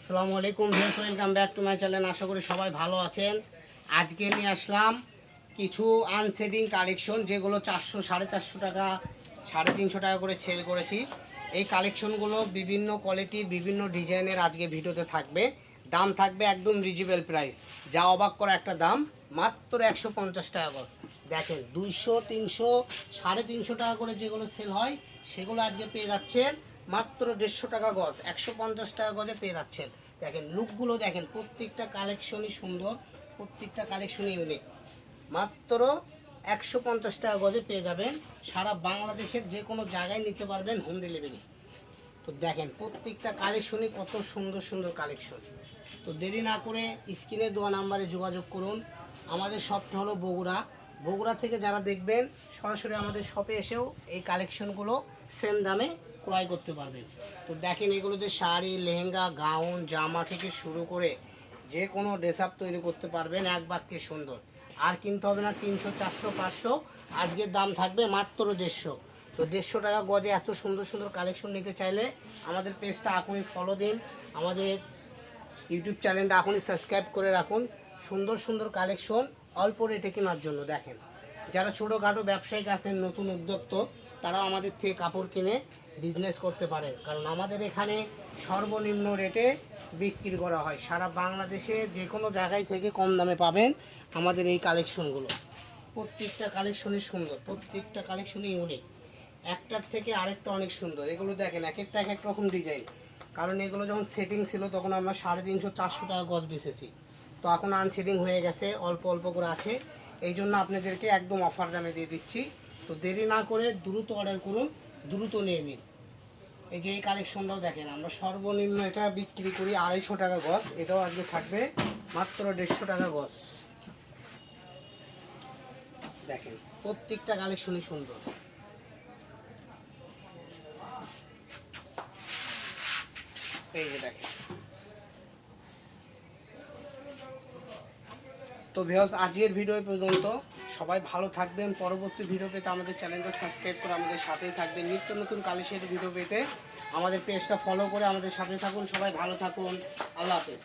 আসসালামু আলাইকুম viewers, welcome back to my channel. আশা করি সবাই ভালো আছেন। আজকে নিয়ে আসলাম কিছু আনসেটিং কালেকশন, যেগুলো 400, 450 টাকা, 350 টাকা করে সেল করেছি। এই কালেকশনগুলো বিভিন্ন কোয়ালিটির, বিভিন্ন ডিজাইনের আজকে ভিডিওতে থাকবে। দাম থাকবে একদম রিজনেবল প্রাইস, যা অবাক করা একটা দাম, মাত্র 150 টাকা করে। দেখেন 200, 300, 350 টাকা করে যেগুলো সেল হয় সেগুলো আজকে পেয়ে যাচ্ছেন মাত্র 150 টাকা গজ, 150 টাকা গজে পেয়ে যাচ্ছেন। দেখেন লুকগুলো দেখেন, প্রত্যেকটা কালেকশনই সুন্দর, প্রত্যেকটা কালেকশনই ইউনিক। মাত্র 150 টাকা গজে পেয়ে যাবেন। সারা বাংলাদেশের যে কোনো জায়গায় নিতে পারবেন, হোম ডেলিভারি। তো দেখেন প্রত্যেকটা কালেকশনই কত সুন্দর সুন্দর কালেকশন। তো দেরি না করে স্ক্রিনে দেওয়া নাম্বারে যোগাযোগ করুন। আমাদের শপটা হলো বগুড়া থেকে যারা দেখবেন সরাসরি আমাদের শপে এসেও এই কালেকশনগুলো সেম দামে ক্রয় করতে পারবেন। তো দেখেন এগুলোতে শাড়ি, লেহেঙ্গা, গাউন, জামা থেকে শুরু করে যে কোনো ড্রেস আপ তৈরি করতে পারবেন, এক বাক্যে সুন্দর। আর কিনতে হবে না 300, 400, 500, আজকের দাম থাকবে মাত্র 150। তো 150 টাকা গজে এত সুন্দর সুন্দর কালেকশন নিতে চাইলে আমাদের পেজটা এখনই ফলো দিন, আমাদের ইউটিউব চ্যানেলটা এখনই সাবস্ক্রাইব করে রাখুন। সুন্দর সুন্দর কালেকশন অল্প রেটে কেনার জন্য। দেখেন যারা ছোটোখাটো ব্যবসায়িক আছেন, নতুন উদ্যোক্তা, তারাও আমাদের থেকে কাপড় কিনে বিজনেস করতে পারেন, কারণ আমাদের এখানে সর্বনিম্ন রেটে বিক্রি করা হয়। সারা বাংলাদেশে যে কোনো জায়গায় থেকে কম দামে পাবেন আমাদের এই কালেকশনগুলো। প্রত্যেকটা কালেকশনই সুন্দর, প্রত্যেকটা কালেকশনই ইউনিক, একটার থেকে আরেকটা অনেক সুন্দর। এগুলো দেখেন এক একটা এক এক রকম ডিজাইন, কারণ এগুলো যখন সেটিং ছিল তখন আমরা 350, 400 টাকা গজ বেচেছি। তো এখন আনসেটিং হয়ে গেছে, অল্প অল্প করে আছে, এই জন্য আপনাদেরকে একদম অফার দামে দিয়ে দিচ্ছি। তো দেরি না করে দ্রুত অর্ডার করুন, দ্রুত নিয়ে নিন। এই যে এই কালেকশনটাও দেখেন, আমরা সর্বনিম্ন এটা বিক্রি করি 250 টাকা গজ, এটাও আজকে থাকবে মাত্র 150 টাকা গজ। দেখেন প্রত্যেকটা কালেকশনই সুন্দর। এই যে দেখেন। তো ভিউয়ার্স, আজকের ভিডিও পর্যন্ত। সবাই ভালো থাকবেন। পরবর্তী ভিডিও পেতে আমাদের চ্যানেলটা সাবস্ক্রাইব করে আমাদের সাথেই থাকবেন। নিত্য নতুন কালেকশনের ভিডিও পেতে আমাদের পেজটা ফলো করে আমাদের সাথে থাকুন। সবাই ভালো থাকুন। আল্লাহ হাফেজ।